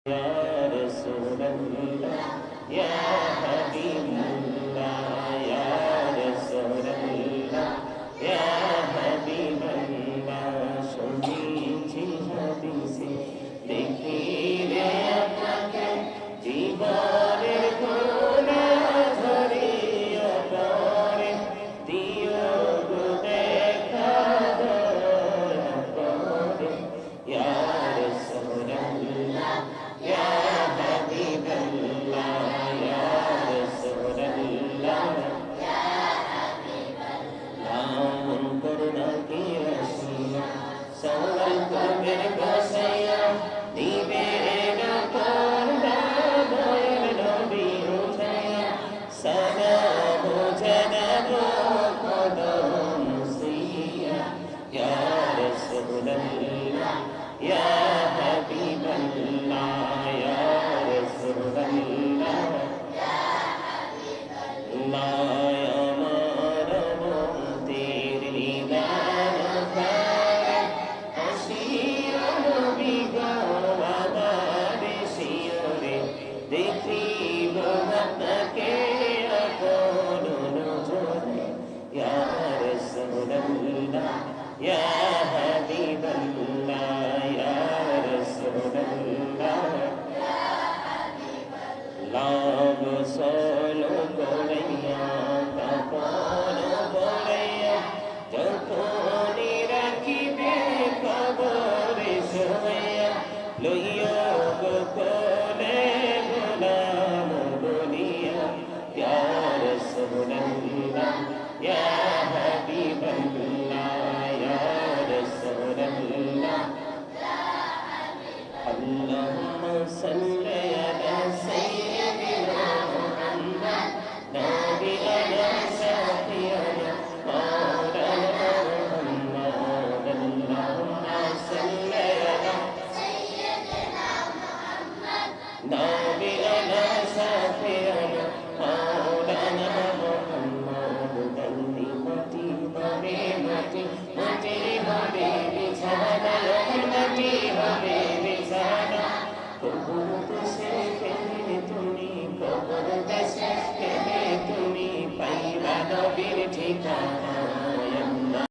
يا رسول الله يا حبيب الله يا رسول الله يا حبيب الله শুনেছি হাদিসে দেখিলে আপনাকে জীবনের কোনা ধরিয়া পরে দিও গো দেখা দয়া করে ইয়া রাসূলুল্লাহ ইয়া হাবিবাল্লাহ ইয়া রাসূলুল্লাহ ইয়া হাবিবাল্লাহ মন করুণা কি রসিয়া সওয়াল করবেন বসাইয়া দিবে না করবা দয়াল নবী উঠাইয়া সালাম জানাবো কদম সিয়া ইয়া রাসূলুল্লাহ ইয়া হাবিবাল্লাহ ইয়া রাসূলুল্লাহ ইয়া হাবিবাল্লাহ আমার মন্দির নিদান করে হাসির নবী গো আমার শিয়রে দেখিব আপনাকে আপন নজরে ইয়া রাসূলুল্লাহ ইয়া হাবিবাল্লাহ ইয়া রাসূলুল্লাহ ইয়া হাবিবাল্লাহ গোসল করাইয়া কাপড় পরাইয়া যখনই রাখিবে কবরে শোয়াইয়া লইয়া গো কোলে গোলাম বলিয়া ইয়া রাসূলুল্লাহ ইয়া হাবিবাল্লাহ ইয়া রাসূলুল্লাহ اللهم صل على سيدنا محمد نبي على شفيعنا مولانا محمد اللهم صل على سيدنا محمد نبي على شفيعنا مولانا محمد كلمتي حبيبتي متي حبيبي سهل رحمتي حبيبي কবর দেশে পেলে তুমি পাইবা নবীর ঠিকানা